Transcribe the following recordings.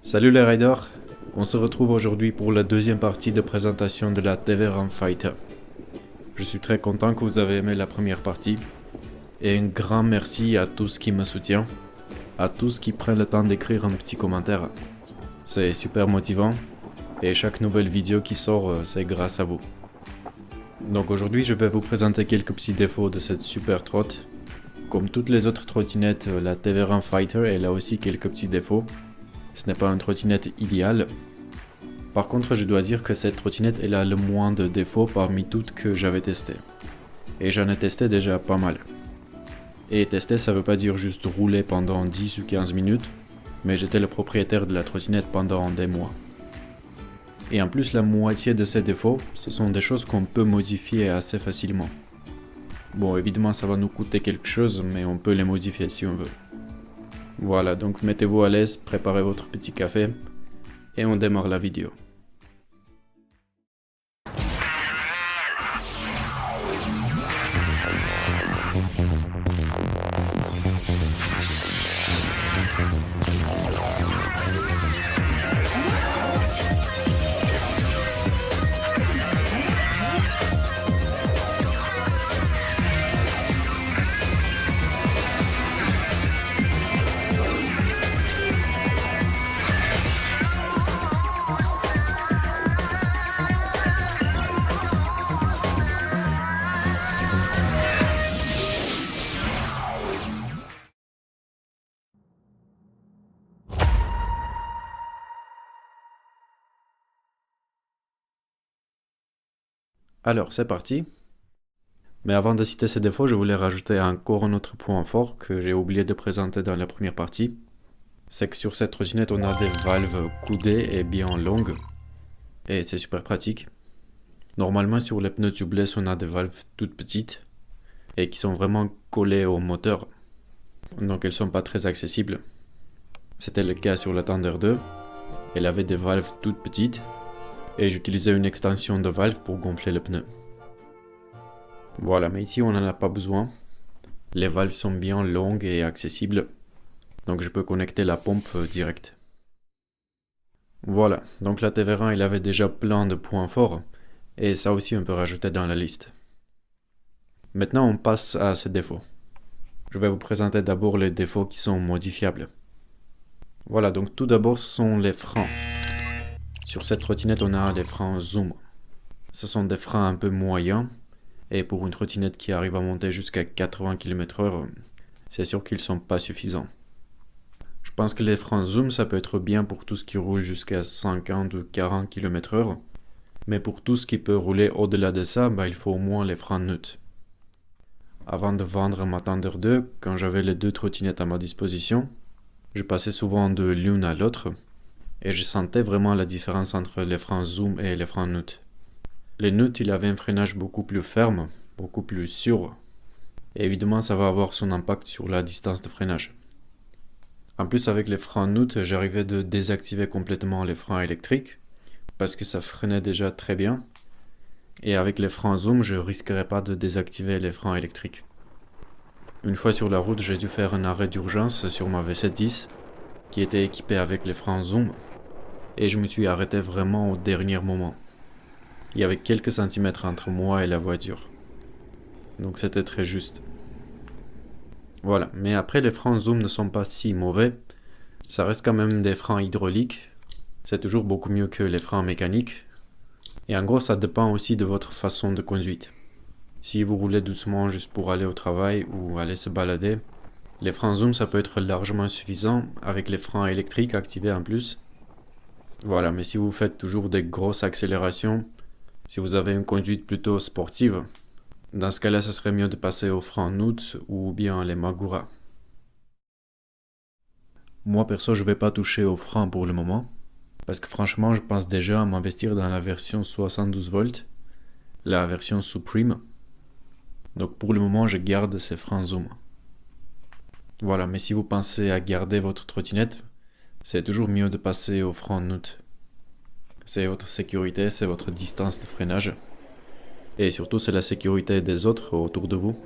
Salut les riders, on se retrouve aujourd'hui pour la deuxième partie de présentation de la Teveren Fighter. Je suis très content que vous avez aimé la première partie et un grand merci à tous qui me soutiennent, à tous qui prennent le temps d'écrire un petit commentaire. C'est super motivant et chaque nouvelle vidéo qui sort, c'est grâce à vous. Donc aujourd'hui je vais vous présenter quelques petits défauts de cette super trotte. Comme toutes les autres trottinettes, la Teveren Fighter elle a aussi quelques petits défauts. Ce n'est pas une trottinette idéale. Par contre, je dois dire que cette trottinette elle a le moins de défauts parmi toutes que j'avais testées. Et j'en ai testé déjà pas mal. Et tester, ça veut pas dire juste rouler pendant 10 ou 15 minutes, mais j'étais le propriétaire de la trottinette pendant des mois. Et en plus, la moitié de ces défauts, ce sont des choses qu'on peut modifier assez facilement. Bon, évidemment, ça va nous coûter quelque chose, mais on peut les modifier si on veut. Voilà, donc mettez-vous à l'aise, préparez votre petit café et on démarre la vidéo. Alors, c'est parti. Mais avant de citer ces défauts, je voulais rajouter encore un autre point fort que j'ai oublié de présenter dans la première partie. C'est que sur cette trottinette, on a des valves coudées et bien longues. Et c'est super pratique. Normalement, sur les pneus tubeless, on a des valves toutes petites et qui sont vraiment collées au moteur. Donc elles sont pas très accessibles. C'était le cas sur la Thunder 2. Elle avait des valves toutes petites et j'utilisais une extension de valve pour gonfler le pneu. Voilà, mais ici on n'en a pas besoin. Les valves sont bien longues et accessibles, donc je peux connecter la pompe direct. Voilà, donc la Teveren il avait déjà plein de points forts, et ça aussi on peut rajouter dans la liste. Maintenant on passe à ses défauts. Je vais vous présenter d'abord les défauts qui sont modifiables. Voilà, donc tout d'abord ce sont les freins. Sur cette trottinette, on a les freins Zoom. Ce sont des freins un peu moyens, et pour une trottinette qui arrive à monter jusqu'à 80 km/h, c'est sûr qu'ils sont pas suffisants. Je pense que les freins Zoom, ça peut être bien pour tout ce qui roule jusqu'à 50 ou 40 km/h, mais pour tout ce qui peut rouler au-delà de ça, il faut au moins les freins neutres. Avant de vendre ma Thunder 2, quand j'avais les deux trottinettes à ma disposition, je passais souvent de l'une à l'autre, et je sentais vraiment la différence entre les freins Zoom et les freins neutres. Les neutres, il avait un freinage beaucoup plus ferme, beaucoup plus sûr. Et évidemment, ça va avoir son impact sur la distance de freinage. En plus, avec les freins neutres, j'arrivais de désactiver complètement les freins électriques, parce que ça freinait déjà très bien. Et avec les freins Zoom, je risquerais pas de désactiver les freins électriques. Une fois sur la route, j'ai dû faire un arrêt d'urgence sur ma V710, qui était équipée avec les freins Zoom, et je me suis arrêté vraiment au dernier moment. Il y avait quelques centimètres entre moi et la voiture. Donc c'était très juste. Voilà, mais après les freins Zoom ne sont pas si mauvais. Ça reste quand même des freins hydrauliques. C'est toujours beaucoup mieux que les freins mécaniques. Et en gros, ça dépend aussi de votre façon de conduite. Si vous roulez doucement juste pour aller au travail ou aller se balader, les freins Zoom ça peut être largement suffisant avec les freins électriques activés en plus. Voilà, mais si vous faites toujours des grosses accélérations, si vous avez une conduite plutôt sportive, dans ce cas-là, ce serait mieux de passer aux freins neutres ou bien les Magura. Moi, perso, je vais pas toucher aux freins pour le moment, parce que franchement, je pense déjà à m'investir dans la version 72 volts, la version Supreme. Donc pour le moment, je garde ces freins Zoom. Voilà, mais si vous pensez à garder votre trottinette, c'est toujours mieux de passer aux freins neutres. C'est votre sécurité, c'est votre distance de freinage. Et surtout, c'est la sécurité des autres autour de vous.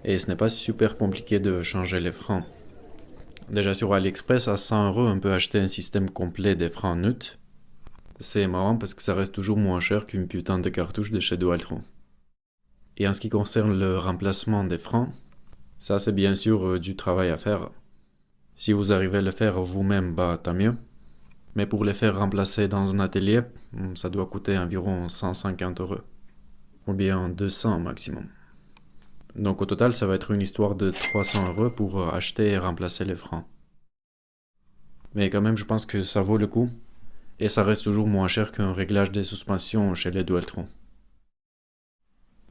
Et ce n'est pas super compliqué de changer les freins. Déjà sur AliExpress, à 100 € on peut acheter un système complet des freins neutres. C'est marrant parce que ça reste toujours moins cher qu'une putain de cartouche de chez Dualtron. Et en ce qui concerne le remplacement des freins, ça c'est bien sûr du travail à faire. Si vous arrivez à le faire vous-même, bah tant mieux. Mais pour les faire remplacer dans un atelier, ça doit coûter environ 150 €. Ou bien 200 maximum. Donc au total, ça va être une histoire de 300 € pour acheter et remplacer les freins. Mais quand même, je pense que ça vaut le coup. Et ça reste toujours moins cher qu'un réglage des suspensions chez les Dualtron.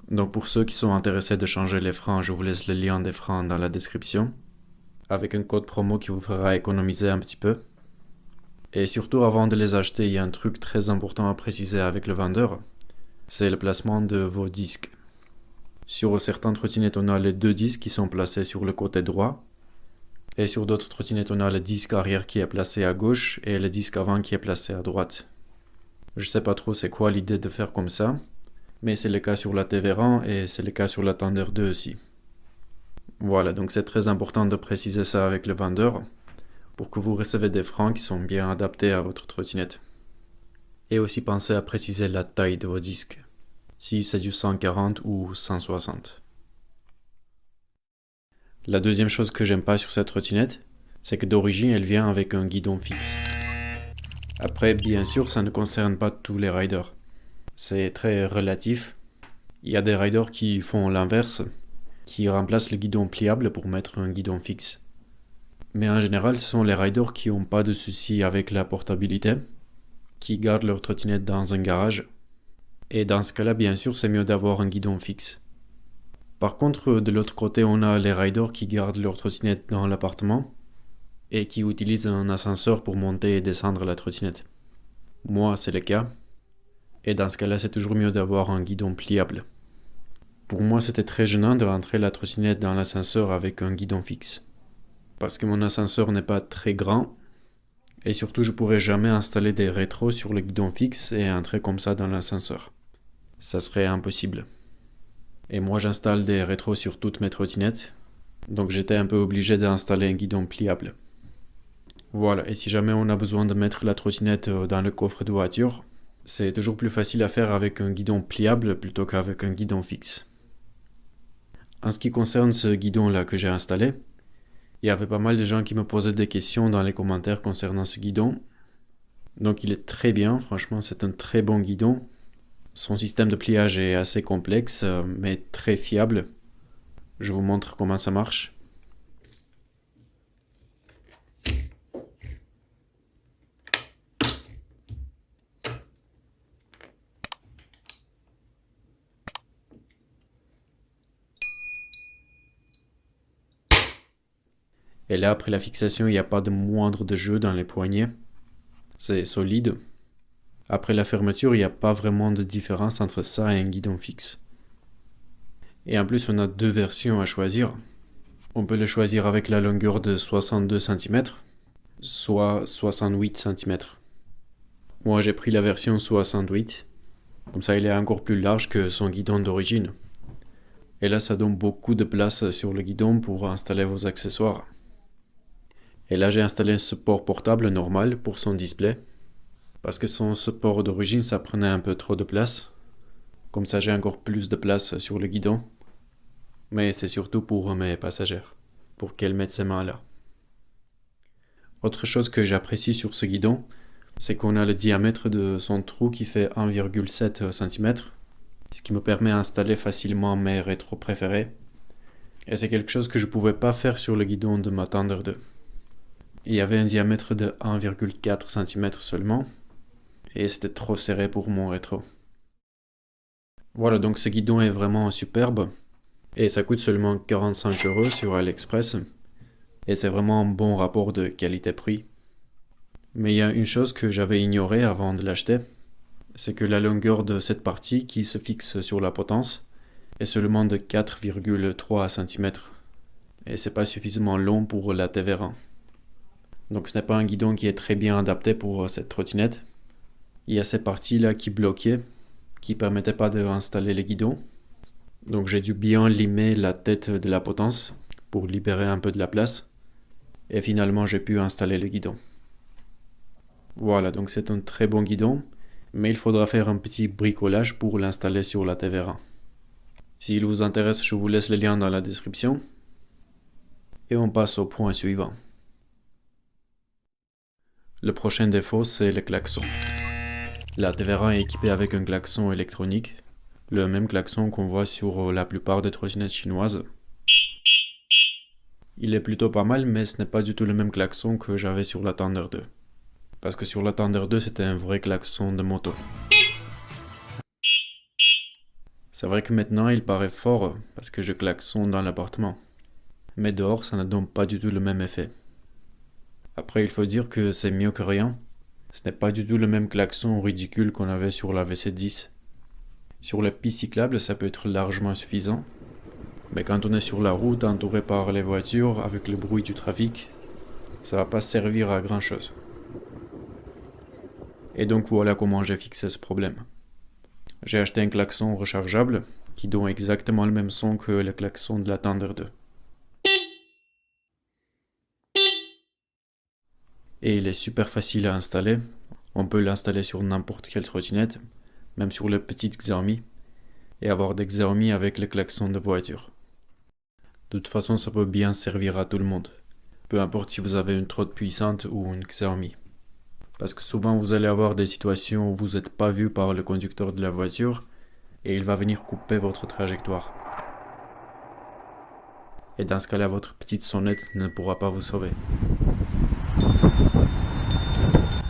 Donc pour ceux qui sont intéressés de changer les freins, je vous laisse le lien des freins dans la description, avec un code promo qui vous fera économiser un petit peu. Et surtout, avant de les acheter, il y a un truc très important à préciser avec le vendeur, c'est le placement de vos disques. Sur certaines trottinettes, on a les deux disques qui sont placés sur le côté droit, et sur d'autres trottinettes, on a le disque arrière qui est placé à gauche et le disque avant qui est placé à droite. Je sais pas trop c'est quoi l'idée de faire comme ça, mais c'est le cas sur la Tévéran et c'est le cas sur la Thunder 2 aussi. Voilà, donc c'est très important de préciser ça avec le vendeur pour que vous recevez des freins qui sont bien adaptés à votre trottinette. Et aussi pensez à préciser la taille de vos disques, si c'est du 140 ou 160. La deuxième chose que j'aime pas sur cette trottinette, c'est que d'origine elle vient avec un guidon fixe. Après, bien sûr, ça ne concerne pas tous les riders. C'est très relatif. Il y a des riders qui font l'inverse, qui remplacent le guidon pliable pour mettre un guidon fixe. Mais en général, ce sont les riders qui n'ont pas de soucis avec la portabilité, qui gardent leur trottinette dans un garage. Et dans ce cas-là, bien sûr, c'est mieux d'avoir un guidon fixe. Par contre, de l'autre côté, on a les riders qui gardent leur trottinette dans l'appartement et qui utilisent un ascenseur pour monter et descendre la trottinette. Moi, c'est le cas. Et dans ce cas-là, c'est toujours mieux d'avoir un guidon pliable. Pour moi, c'était très gênant de rentrer la trottinette dans l'ascenseur avec un guidon fixe. Parce que mon ascenseur n'est pas très grand. Et surtout, je pourrais jamais installer des rétros sur le guidon fixe et entrer comme ça dans l'ascenseur. Ça serait impossible. Et moi, j'installe des rétros sur toutes mes trottinettes. Donc j'étais un peu obligé d'installer un guidon pliable. Voilà, et si jamais on a besoin de mettre la trottinette dans le coffre de voiture, c'est toujours plus facile à faire avec un guidon pliable plutôt qu'avec un guidon fixe. En ce qui concerne ce guidon-là que j'ai installé, il y avait pas mal de gens qui me posaient des questions dans les commentaires concernant ce guidon. Donc il est très bien, franchement c'est un très bon guidon. Son système de pliage est assez complexe, mais très fiable. Je vous montre comment ça marche. Et là, après la fixation, il n'y a pas de moindre de jeu dans les poignets. C'est solide. Après la fermeture, il n'y a pas vraiment de différence entre ça et un guidon fixe. Et en plus, on a deux versions à choisir. On peut le choisir avec la longueur de 62 cm, soit 68 cm. Moi, j'ai pris la version 68. Comme ça, il est encore plus large que son guidon d'origine. Et là, ça donne beaucoup de place sur le guidon pour installer vos accessoires. Et là, j'ai installé un support portable normal pour son display. Parce que son support d'origine, ça prenait un peu trop de place. Comme ça, j'ai encore plus de place sur le guidon. Mais c'est surtout pour mes passagères, pour qu'elles mettent ses mains là. Autre chose que j'apprécie sur ce guidon, c'est qu'on a le diamètre de son trou qui fait 1,7 cm, ce qui me permet d'installer facilement mes rétros préférés. Et c'est quelque chose que je ne pouvais pas faire sur le guidon de ma Thunder 2. Il y avait un diamètre de 1,4 cm seulement, et c'était trop serré pour mon rétro. Voilà, donc ce guidon est vraiment superbe, et ça coûte seulement 45 € sur AliExpress, et c'est vraiment un bon rapport de qualité-prix. Mais il y a une chose que j'avais ignorée avant de l'acheter, c'est que la longueur de cette partie qui se fixe sur la potence est seulement de 4,3 cm, et c'est pas suffisamment long pour la Tévéran. Donc ce n'est pas un guidon qui est très bien adapté pour cette trottinette. Il y a ces parties-là qui bloquaient, qui ne permettaient pas d'installer les guidons. Donc j'ai dû bien limer la tête de la potence pour libérer un peu de la place. Et finalement, j'ai pu installer le guidon. Voilà, donc c'est un très bon guidon, mais il faudra faire un petit bricolage pour l'installer sur la Tevera. S'il vous intéresse, je vous laisse le lien dans la description. Et on passe au point suivant. Le prochain défaut, c'est le klaxon. La Tevera est équipée avec un klaxon électronique, le même klaxon qu'on voit sur la plupart des trottinettes chinoises. Il est plutôt pas mal, mais ce n'est pas du tout le même klaxon que j'avais sur la Thunder 2. Parce que sur la Thunder 2, c'était un vrai klaxon de moto. C'est vrai que maintenant, il paraît fort parce que je klaxonne dans l'appartement. Mais dehors, ça n'a donc pas du tout le même effet. Après, il faut dire que c'est mieux que rien. Ce n'est pas du tout le même klaxon ridicule qu'on avait sur la VC10. Sur les pistes cyclables, ça peut être largement suffisant. Mais quand on est sur la route, entouré par les voitures, avec le bruit du trafic, ça va pas servir à grand chose. Et donc voilà comment j'ai fixé ce problème. J'ai acheté un klaxon rechargeable qui donne exactement le même son que le klaxon de la Thunder 2. Et il est super facile à installer. On peut l'installer sur n'importe quelle trottinette, même sur les petites Xiaomi, et avoir des Xiaomi avec le klaxon de voiture. De toute façon, ça peut bien servir à tout le monde, peu importe si vous avez une trotte puissante ou une Xiaomi. Parce que souvent vous allez avoir des situations où vous n'êtes pas vu par le conducteur de la voiture et il va venir couper votre trajectoire. Et dans ce cas-là, votre petite sonnette ne pourra pas vous sauver.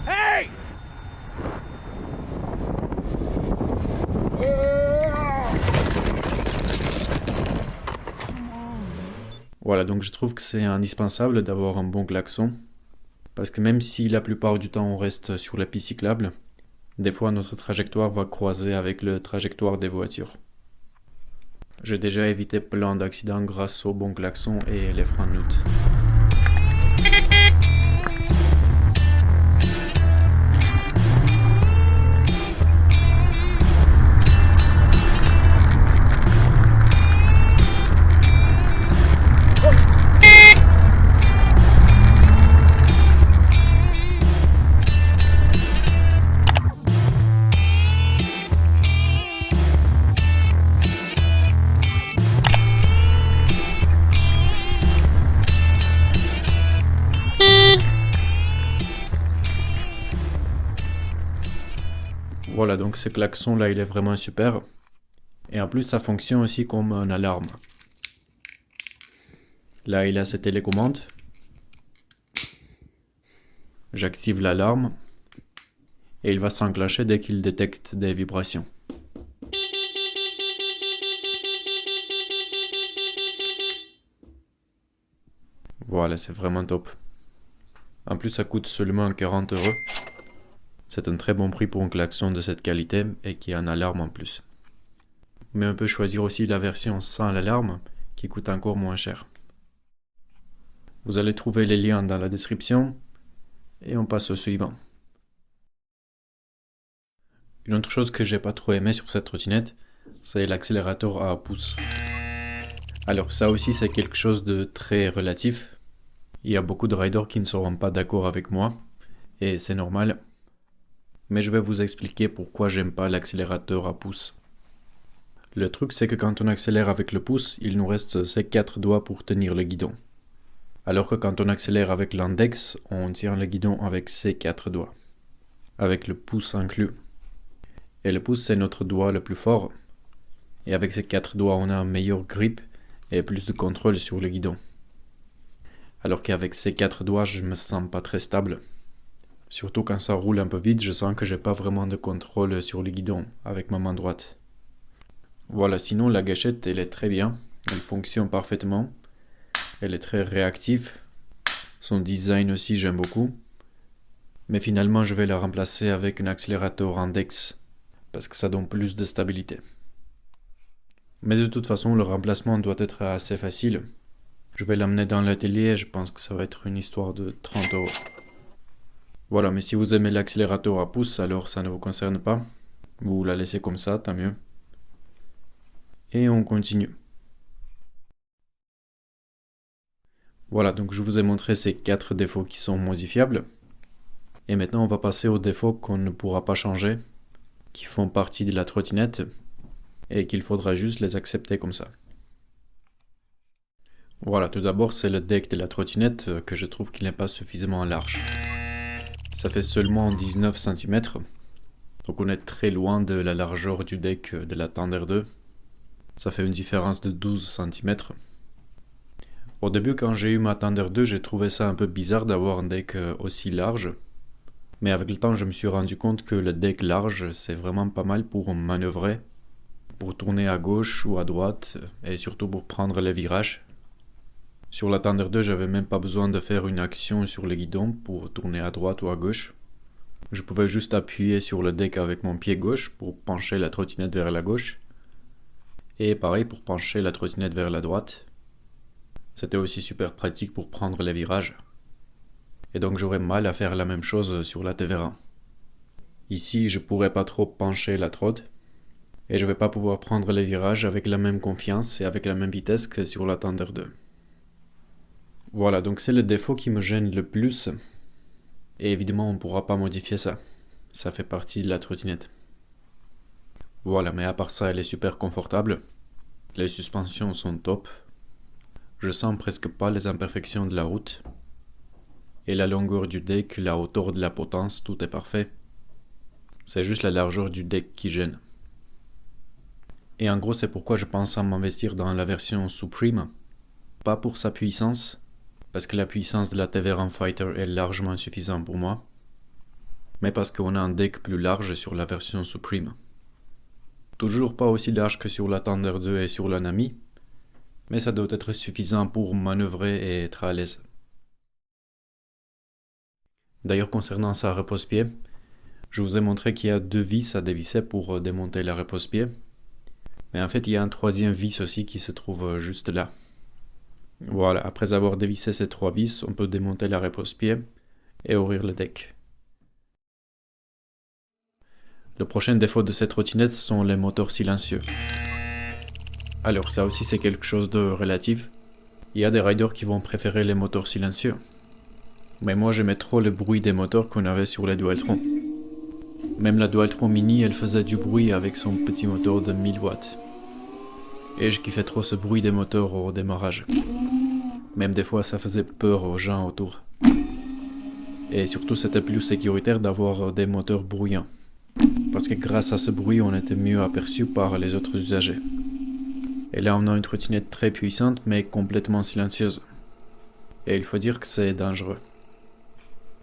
Hey! Voilà, donc je trouve que c'est indispensable d'avoir un bon klaxon. Parce que même si la plupart du temps on reste sur la piste cyclable, des fois notre trajectoire va croiser avec la trajectoire des voitures. J'ai déjà évité plein d'accidents grâce au bon klaxon et les freins neutres. Voilà, donc ce klaxon là il est vraiment super. Et en plus ça fonctionne aussi comme une alarme. Là il a cette télécommande. J'active l'alarme. Et il va s'enclencher dès qu'il détecte des vibrations. Voilà, c'est vraiment top. En plus ça coûte seulement 40 €. C'est un très bon prix pour un klaxon de cette qualité et qui a une alarme en plus. Mais on peut choisir aussi la version sans l'alarme qui coûte encore moins cher. Vous allez trouver les liens dans la description et on passe au suivant. Une autre chose que j'ai pas trop aimé sur cette trottinette, c'est l'accélérateur à pouce. Alors ça aussi c'est quelque chose de très relatif. Il y a beaucoup de riders qui ne seront pas d'accord avec moi et c'est normal. Mais je vais vous expliquer pourquoi j'aime pas l'accélérateur à pouce. Le truc c'est que quand on accélère avec le pouce, il nous reste ces 4 doigts pour tenir le guidon. Alors que quand on accélère avec l'index, on tient le guidon avec ces 4 doigts. Avec le pouce inclus. Et le pouce c'est notre doigt le plus fort. Et avec ces 4 doigts on a un meilleur grip et plus de contrôle sur le guidon. Alors qu'avec ces 4 doigts je me sens pas très stable. Surtout quand ça roule un peu vite, je sens que j'ai pas vraiment de contrôle sur le guidon avec ma main droite. Voilà, sinon la gâchette elle est très bien, elle fonctionne parfaitement, elle est très réactive, son design aussi j'aime beaucoup, mais finalement je vais la remplacer avec un accélérateur index, parce que ça donne plus de stabilité. Mais de toute façon le remplacement doit être assez facile, je vais l'amener dans l'atelier et je pense que ça va être une histoire de 30 €. Voilà, mais si vous aimez l'accélérateur à pouce, alors ça ne vous concerne pas. Vous la laissez comme ça, tant mieux. Et on continue. Voilà, donc je vous ai montré ces 4 défauts qui sont modifiables. Et maintenant on va passer aux défauts qu'on ne pourra pas changer, qui font partie de la trottinette, et qu'il faudra juste les accepter comme ça. Voilà, tout d'abord c'est le deck de la trottinette que je trouve qu'il n'est pas suffisamment large. Ça fait seulement 19 cm, donc on est très loin de la largeur du deck de la Thunder 2. Ça fait une différence de 12 cm. Au début, quand j'ai eu ma Thunder 2, j'ai trouvé ça un peu bizarre d'avoir un deck aussi large. Mais avec le temps, je me suis rendu compte que le deck large, c'est vraiment pas mal pour manœuvrer, pour tourner à gauche ou à droite, et surtout pour prendre les virages. Sur la Thunder 2, j'avais même pas besoin de faire une action sur le guidon pour tourner à droite ou à gauche. Je pouvais juste appuyer sur le deck avec mon pied gauche pour pencher la trottinette vers la gauche. Et pareil pour pencher la trottinette vers la droite. C'était aussi super pratique pour prendre les virages. Et donc j'aurais mal à faire la même chose sur la Tevera. Ici, je pourrais pas trop pencher la trotte. Et je vais pas pouvoir prendre les virages avec la même confiance et avec la même vitesse que sur la Thunder 2. Voilà, donc c'est le défaut qui me gêne le plus. Et évidemment, on ne pourra pas modifier ça. Ça fait partie de la trottinette. Voilà, mais à part ça, elle est super confortable. Les suspensions sont top. Je sens presque pas les imperfections de la route. Et la longueur du deck, la hauteur de la potence, tout est parfait. C'est juste la largeur du deck qui gêne. Et en gros, c'est pourquoi je pense à m'investir dans la version Supreme. Pas pour sa puissance, parce que la puissance de la Tevera Fighter est largement suffisante pour moi, mais parce qu'on a un deck plus large sur la version Supreme. Toujours pas aussi large que sur la Thunder 2 et sur la Nami, mais ça doit être suffisant pour manœuvrer et être à l'aise. D'ailleurs, concernant sa repose-pied, je vous ai montré qu'il y a 2 vis à dévisser pour démonter la repose-pied, mais en fait il y a un 3e vis aussi qui se trouve juste là. Voilà, après avoir dévissé ces 3 vis, on peut démonter la repose-pied et ouvrir le deck. Le prochain défaut de cette trottinette sont les moteurs silencieux. Alors ça aussi c'est quelque chose de relatif. Il y a des riders qui vont préférer les moteurs silencieux. Mais moi j'aimais trop le bruit des moteurs qu'on avait sur les Dualtron. Même la Dualtron Mini elle faisait du bruit avec son petit moteur de 1000 watts. Et je kiffais trop ce bruit des moteurs au démarrage. Même des fois ça faisait peur aux gens autour. Et surtout c'était plus sécuritaire d'avoir des moteurs bruyants. Parce que grâce à ce bruit on était mieux aperçu par les autres usagers. Et là on a une trottinette très puissante mais complètement silencieuse. Et il faut dire que c'est dangereux.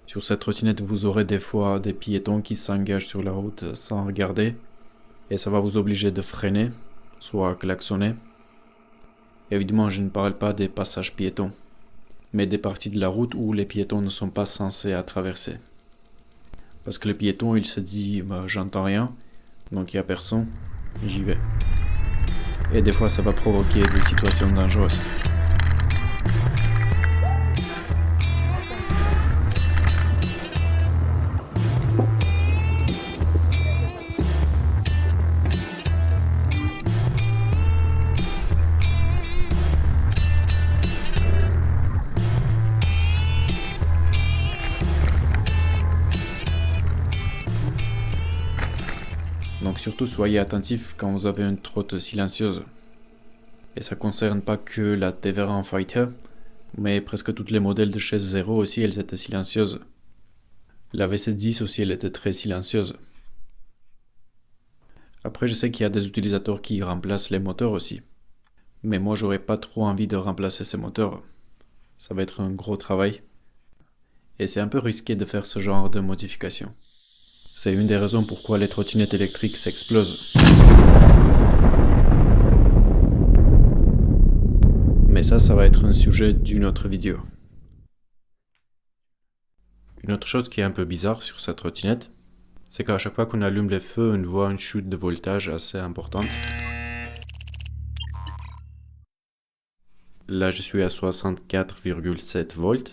Sur cette trottinette vous aurez des fois des piétons qui s'engagent sur la route sans regarder. Et ça va vous obliger de freiner, soit klaxonner. Évidemment je ne parle pas des passages piétons, mais des parties de la route où les piétons ne sont pas censés à traverser. Parce que le piéton il se dit j'entends rien, donc il n'y a personne, j'y vais. Et des fois ça va provoquer des situations dangereuses. Donc surtout soyez attentifs quand vous avez une trotte silencieuse. Et ça concerne pas que la Tevera Fighter, mais presque toutes les modèles de chaise 0 aussi elles étaient silencieuses. La VC10 aussi elle était très silencieuse. Après je sais qu'il y a des utilisateurs qui remplacent les moteurs aussi. Mais moi j'aurais pas trop envie de remplacer ces moteurs. Ça va être un gros travail. Et c'est un peu risqué de faire ce genre de modification. C'est une des raisons pourquoi les trottinettes électriques s'explosent. Mais ça va être un sujet d'une autre vidéo. Une autre chose qui est un peu bizarre sur cette trottinette, c'est qu'à chaque fois qu'on allume les feux, on voit une chute de voltage assez importante. Là, je suis à 64,7 volts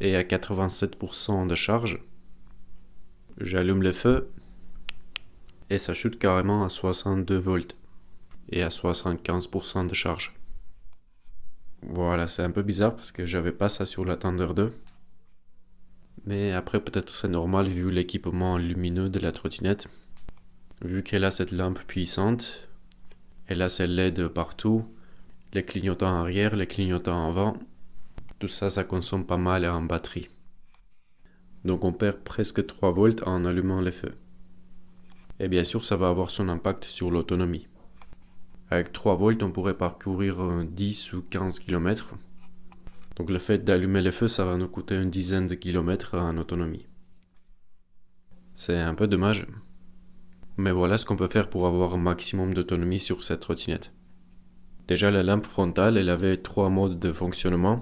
et à 87% de charge. J'allume le feu et ça chute carrément à 62 volts et à 75% de charge. Voilà, c'est un peu bizarre parce que j'avais pas ça sur la Thunder 2. Mais après, peut-être c'est normal vu l'équipement lumineux de la trottinette. Vu qu'elle a cette lampe puissante, elle a ses LED partout, les clignotants arrière, les clignotants avant, tout ça, ça consomme pas mal en batterie. Donc on perd presque 3 volts en allumant les feux. Et bien sûr, ça va avoir son impact sur l'autonomie. Avec 3 volts, on pourrait parcourir 10 ou 15 km. Donc le fait d'allumer les feux, ça va nous coûter une dizaine de kilomètres en autonomie. C'est un peu dommage. Mais voilà ce qu'on peut faire pour avoir un maximum d'autonomie sur cette trottinette. Déjà la lampe frontale, elle avait 3 modes de fonctionnement.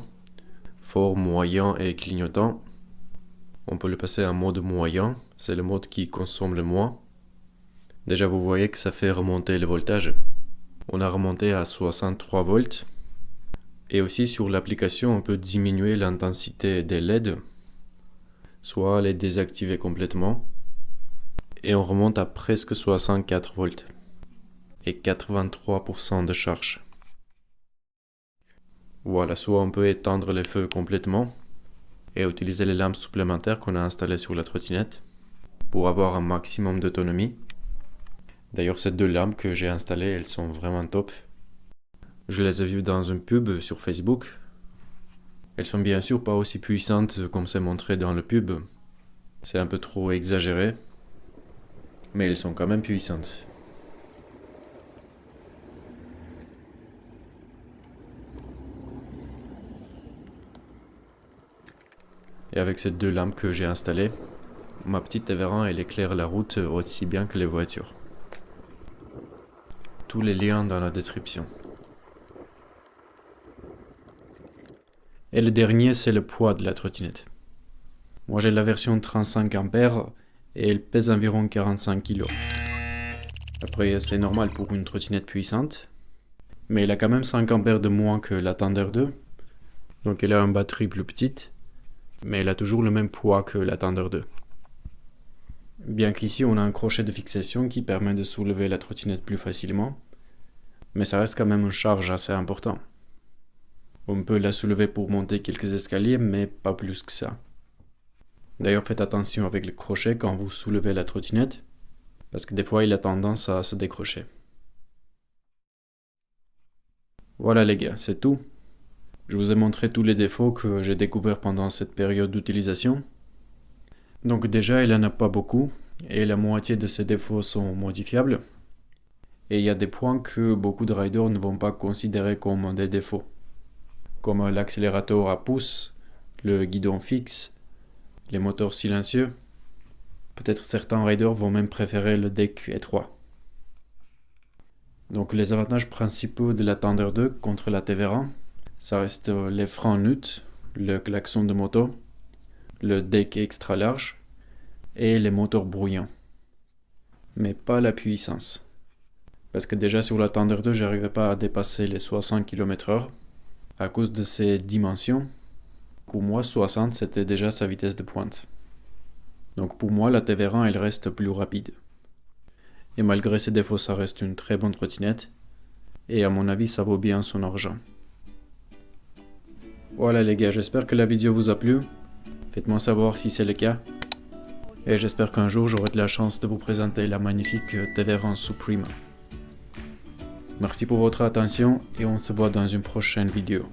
Fort, moyen et clignotant. On peut le passer en mode moyen, c'est le mode qui consomme le moins. Déjà vous voyez que ça fait remonter le voltage. On a remonté à 63 volts. Et aussi sur l'application, on peut diminuer l'intensité des LED, soit les désactiver complètement. Et on remonte à presque 64 volts et 83% de charge. Voilà, soit on peut éteindre les feux complètement et utiliser les lampes supplémentaires qu'on a installées sur la trottinette pour avoir un maximum d'autonomie. D'ailleurs, ces 2 lampes que j'ai installées, elles sont vraiment top. Je les ai vues dans une pub sur Facebook. Elles sont bien sûr pas aussi puissantes comme c'est montré dans le pub. C'est un peu trop exagéré. Mais elles sont quand même puissantes. Et avec ces 2 lampes que j'ai installées, ma petite Tévéran elle éclaire la route aussi bien que les voitures. Tous les liens dans la description. Et le dernier, c'est le poids de la trottinette. Moi j'ai la version 35 A et elle pèse environ 45 kg. Après c'est normal pour une trottinette puissante, mais elle a quand même 5 A de moins que la Thunder 2, donc elle a une batterie plus petite, mais elle a toujours le même poids que la Thunder 2. Bien qu'ici on a un crochet de fixation qui permet de soulever la trottinette plus facilement, mais ça reste quand même une charge assez importante. On peut la soulever pour monter quelques escaliers, mais pas plus que ça. D'ailleurs faites attention avec le crochet quand vous soulevez la trottinette, parce que des fois il a tendance à se décrocher. Voilà les gars, c'est tout. Je vous ai montré tous les défauts que j'ai découverts pendant cette période d'utilisation. Donc déjà il n'y en a pas beaucoup, et la moitié de ces défauts sont modifiables. Et il y a des points que beaucoup de riders ne vont pas considérer comme des défauts, comme l'accélérateur à pouce, le guidon fixe, les moteurs silencieux. Peut-être certains riders vont même préférer le deck étroit. Donc les avantages principaux de la Thunder 2 contre la Tévéran, ça reste les freins neutres, le klaxon de moto, le deck extra large et les moteurs bruyants. Mais pas la puissance. Parce que déjà sur la Thunder 2, j'arrivais pas à dépasser les 60 km/h à cause de ses dimensions. Pour moi, 60 c'était déjà sa vitesse de pointe. Donc pour moi, la Tévéran elle reste plus rapide. Et malgré ses défauts, ça reste une très bonne trottinette. Et à mon avis, ça vaut bien son argent. Voilà les gars, j'espère que la vidéo vous a plu. Faites-moi savoir si c'est le cas. Et j'espère qu'un jour j'aurai de la chance de vous présenter la magnifique Tévéran Supreme. Merci pour votre attention et on se voit dans une prochaine vidéo.